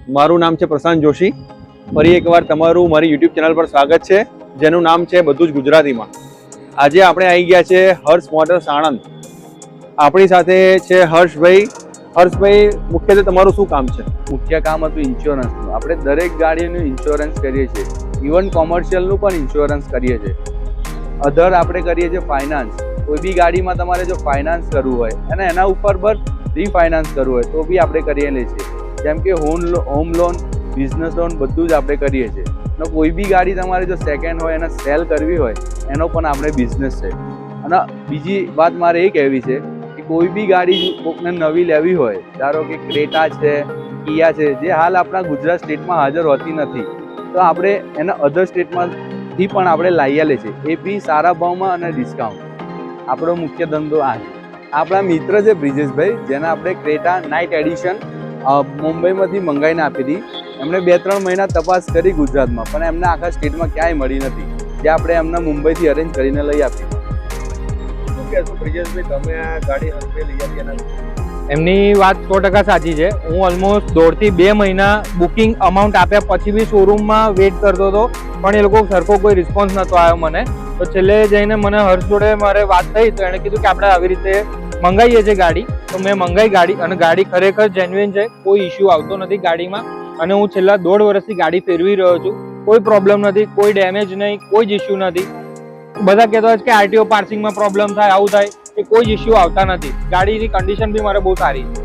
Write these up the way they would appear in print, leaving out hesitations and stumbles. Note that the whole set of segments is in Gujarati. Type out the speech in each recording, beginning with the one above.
મારું નામ છે પ્રશાંત જોશી. ફરી એકવાર તમારું મારી યુટ્યુબ ચેનલ પર સ્વાગત છે, જેનું નામ છે બધું જ ગુજરાતીમાં. આજે આપણે આવી ગયા છે હર્ષ મોટર્સ આણંદ. આપણી સાથે છે હર્ષભાઈ. હર્ષભાઈ, મુખ્યત્વે તમારું શું કામ છે? મુખ્ય કામ હતું ઇન્સ્યોરન્સનું. આપણે દરેક ગાડીનું ઇન્સ્યોરન્સ કરીએ છીએ, ઇવન કોમર્શિયલનું પણ ઇન્સ્યોરન્સ કરીએ છીએ. અધર આપણે કરીએ છીએ ફાઇનાન્સ. કોઈ બી ગાડીમાં તમારે જો ફાઇનાન્સ કરવું હોય અને એના ઉપર પર રીફાઇનાન્સ કરવું હોય તો બી આપણે કરીએ છીએ. જેમ કે હોમ લોન, બિઝનેસ લોન બધું જ આપણે કરીએ છીએ. અને કોઈ બી ગાડી તમારે જો સેકન્ડ હોય એને સેલ કરવી હોય એનો પણ આપણે બિઝનેસ છે. અને બીજી વાત મારે એ કહેવી છે કે કોઈ બી ગાડી કોકને નવી લેવી હોય, ધારો કે ક્રેટા છે, કિયા છે, જે હાલ આપણા ગુજરાત સ્ટેટમાં હાજર હોતી નથી, તો આપણે એના અધર સ્ટેટમાંથી પણ આપણે લાવી આવીએ છીએ, એ બી સારા ભાવમાં અને ડિસ્કાઉન્ટ. આપણો મુખ્ય ધંધો આ છે. આપણા મિત્ર છે બ્રિજેશભાઈ, જેને આપણે ક્રેટા નાઇટ એડિશન મુંબઈમાંથી મંગાવીને આપી હતી. એમણે 2-3 મહિના તપાસ કરી ગુજરાતમાં, પણ એમને આખા સ્ટેટમાં ક્યાંય મળી નથી, જે આપણે એમને મુંબઈથી અરેન્જ કરીને લઈ આપી. શું કહેશો બ્રિજેશભાઈ, તમે આ ગાડી હર્ષભાઈ લઈ આવી એના? એમની વાત 100% સાચી છે. હું ઓલમોસ્ટ 1.5 થી 2 મહિના બુકિંગ અમાઉન્ટ આપ્યા પછી બી શોરૂમમાં વેઇટ કરતો હતો, પણ એ લોકો સરખો કોઈ રિસ્પોન્સ નહોતો આવ્યો મને. તો છેલ્લે જઈને મને હર્ષ જોડે મારે વાત થઈ, તો એણે કીધું કે આપણે આવી રીતે મંગાવીએ છીએ ગાડી. તો મેં મંગાવી ગાડી, અને ગાડી ખરેખર જેન્યુઇન છે, કોઈ ઇસ્યુ આવતો નથી ગાડીમાં. અને હું છેલ્લા 1.5 વર્ષથી ગાડી ફેરવી રહ્યો છું, કોઈ પ્રોબ્લેમ નથી, કોઈ ડેમેજ નહીં, કોઈ જ ઇસ્યુ નથી. બધા કહેતા હોય કે આરટીઓ પાર્સિંગમાં પ્રોબ્લેમ થાય, આવું થાય, એ કોઈ જ ઇસ્યુ આવતા નથી. ગાડીની કન્ડિશન બી મારે બહુ સારી છે.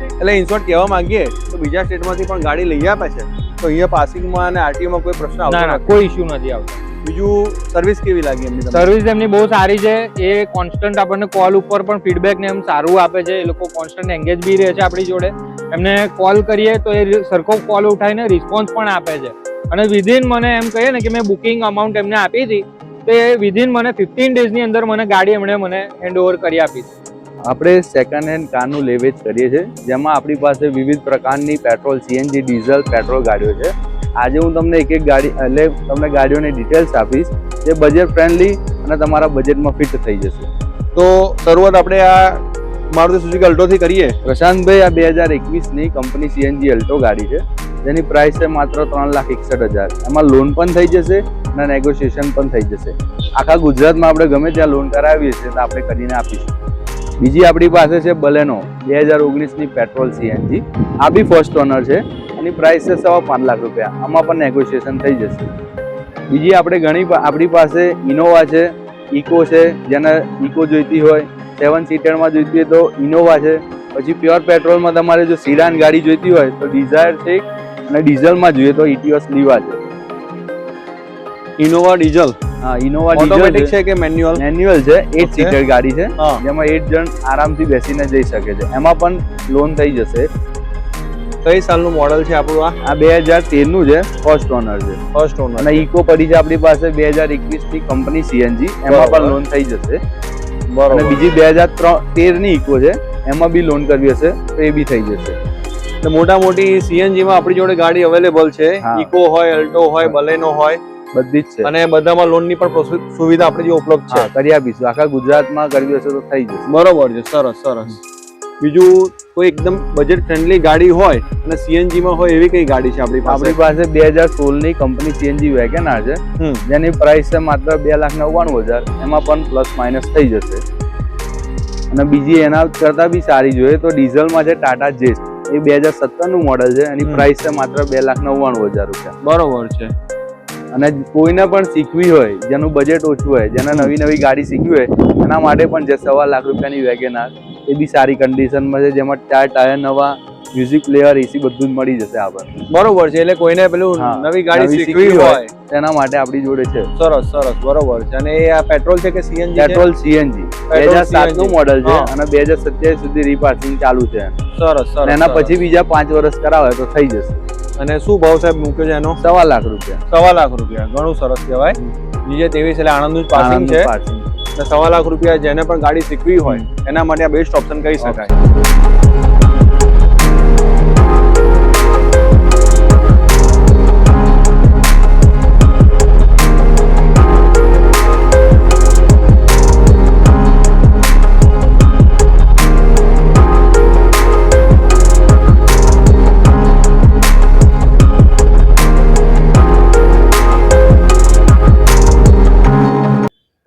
એટલે ઇન શોર્ટ કહેવા માંગીએ તો બીજા સ્ટેટમાંથી પણ ગાડી લઈ આપે છે, તો અહીંયા પાસિંગમાં અને આરટીઓમાં કોઈ પ્રશ્ન આવતો ના, કોઈ ઇસ્યુ નથી આવતો. બીજું સર્વિસ કેવી લાગી એમની? સર્વિસ એમની બહુ સારી છે. એ કોન્સ્ટન્ટ આપણને કોલ ઉપર પણ ફીડબેક ને એમ સારું આપે છે. એ લોકો કોન્સ્ટન્ટ એંગેજ બી રહે છે આપણી જોડે. એમને કોલ કરીએ તો એ સરખો કોલ ઉઠાવીને રિસ્પોન્સ પણ આપે છે. અને વિધિન મને એમ કહીએ ને કે મેં બુકિંગ અમાઉન્ટ એમને આપી હતી, તો એ વિધિન મને 15 ડેઝની અંદર મને ગાડી એમણે મને હેન્ડ ઓવર કરી આપી. આપણે સેકન્ડ હેન્ડ કારનું લેવેચ કરીએ છીએ, જેમાં આપણી પાસે વિવિધ પ્રકારની પેટ્રોલ, સીએનજી, ડીઝલ, પેટ્રોલ ગાડીઓ છે. આજે હું તમને એક ગાડી એટલે તમને ગાડીઓની ડિટેલ્સ આપીશ, જે બજેટ ફ્રેન્ડલી અને તમારા બજેટમાં ફિટ થઈ જશે. તો શરૂઆત આપણે આ મારુતિ સુઝુકી અલ્ટોથી કરીએ. પ્રશાંતભાઈ, આ 2021ની કંપની સીએનજી અલ્ટો ગાડી છે, જેની પ્રાઇસ છે માત્ર 3,61,000. એમાં લોન પણ થઈ જશે અને નેગોશિએશન પણ થઈ જશે. આખા ગુજરાતમાં આપણે ગમે ત્યાં લોન કરાવીએ છીએ તો આપણે કરીને આપીશું. બીજી આપણી પાસે છે બલેનો 2019ની પેટ્રોલ સીએનજી. આ બી ફર્સ્ટ ઓનર છે. એની પ્રાઇસ છે 5.25 લાખ રૂપિયા. આમાં પણ નેગોશિએશન થઈ જશે. બીજી આપણી પાસે ઇનોવા છે, ઇકો છે, જેને ઇકો જોઈતી હોય, 7 સીટરમાં જોઈતી હોય તો ઇનોવા છે. પછી પ્યોર પેટ્રોલમાં તમારે જો સિડાન ગાડી જોઈતી હોય તો ડિઝાયર છે, અને ડીઝલમાં જોઈએ તો ઇટિયોસ લીવા છે. Innova diesel? હા, ઇનોવા ઓટોમેટિક છે કે મેન્યુઅલ? મેન્યુઅલ છે. 8 સીટર ગાડી છે, જેમાં 8 જણ આરામથી બેસીને જઈ શકે છે. એમાં પણ લોન થઈ જશે. કઈ સાલનું મોડલ છે આપણું? આ 2013નું છે, ફર્સ્ટ ઓનર છે. First honour. અને ઇકો પડી છે આપણી પાસે 2021ની કંપની સીએનજી, એમાં પણ લોન થઈ જશે. બરોબર. અને બીજી 2013ની ઇકો છે, એમાં બી લોન કરવી હશે તો એ બી થઈ જશે. એટલે મોટા મોટી સીએનજી માં આપણી જોડે ગાડી અવેલેબલ છે. ઇકો હોય, અલ્ટો હોય, બલેનો હોય, બધી જ છે. અને બધામાં લોનની પણ સુવિધા આપણી જે ઉપલબ્ધ છે. કરી આપીશું. આખા ગુજરાતમાં કરવી હશે તો થઈ જશે. બરોબર છે. સરસ સરસ. બીજું કોઈ એકદમ બજેટ ફ્રેન્ડલી ગાડી હોય અને સીએનજી માં હોય એવી કઈ ગાડી છે આપણી પાસે? આપણી પાસે 2016ની કંપની સીએનજી વેગેનાર છે, જેની પ્રાઇસ છે માત્ર 2,99,000. એમાં પણ પ્લસ માઇનસ થઈ જશે. અને બીજી એના કરતા બી સારી જોઈએ તો ડીઝલમાં છે ટાટા જેસ્ટ. એ 2017નું મોડલ છે. એની પ્રાઇસ છે માત્ર 2,99,000 રૂપિયા. બરોબર છે. અને કોઈને પણ શીખવી હોય, જેનું બજેટ ઓછું હોય, જેને નવી ગાડી શીખવી હોય, એના માટે પણ છે 1.25 લાખ રૂપિયાની વેગેનાર. એ બી સારી કન્ડિશનમાં છે, જેમાં 4 ટાયર નવા, મ્યુઝિક પ્લેયર, એસી બધું જ મળી જશે આપણને. બરોબર છે. એટલે કોઈને પેલું નવી ગાડી શીખવી હોય તેના માટે આપણી જોડે છે. સરસ સરસ. બરોબર છે. અને એ આ પેટ્રોલ છે કે સીએનજી? Petrol CNG. 2007નું મોડલ છે અને 2027 સુધી રીપાર્સિંગ ચાલુ છે. સરસ સરસ. એના પછી બીજા 5 વર્ષ કરાવે તો થઈ જશે. અને શું ભાવ સાહેબ મૂક્યો છે એનો? 1.25 લાખ રૂપિયા. 1.25 લાખ રૂપિયા. ઘણું સરસ કહેવાય. બીજે 23 એટલે આણંદનું જ પાર્સિંગ છે. 1.25 લાખ રૂપિયા જેને પણ ગાડી શીખવી હોય એના માટે આ બેસ્ટ ઓપ્શન કહી શકાય.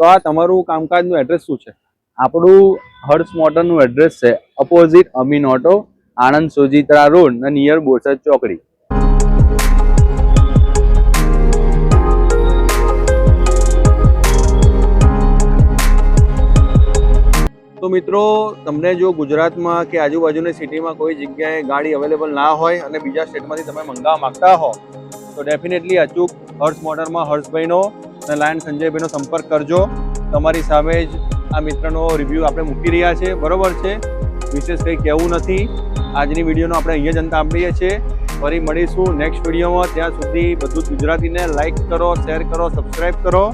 તો આ તમારું કામકાજનું એડ્રેસ શું છે? આપણું હર્ષ મોટરનું એડ્રેસ છે opposite Amin auto, Anand Sojitra road ને નિયર બોરસદ ચોકડી. તો મિત્રો, તમને જો ગુજરાતમાં કે આજુબાજુની સિટીમાં કોઈ જગ્યાએ ગાડી અવેલેબલ ના હોય અને બીજા સ્ટેટમાંથી તમે મંગાવવા માંગતા હો તો ડેફિનેટલી અચૂક હર્ષ મોટરમાં હર્ષભાઈનો અને લાયન સંજયભાઈનો સંપર્ક કરજો. તમારી સામે જ આ મિત્રનો રિવ્યૂ આપણે મૂકી રહ્યા છે. બરોબર છે, વિશેષ કંઈ કહેવું નથી. આજની વિડીયોનો આપણે અહીંયા જ અંત આપીએ છીએ. ફરી મળીશું નેક્સ્ટ વિડીયોમાં. ત્યાં સુધી બધું ગુજરાતીને લાઈક કરો, શેર કરો, સબસ્ક્રાઈબ કરો.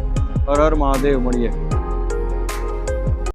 હર હર મહાદેવ. મળીએ.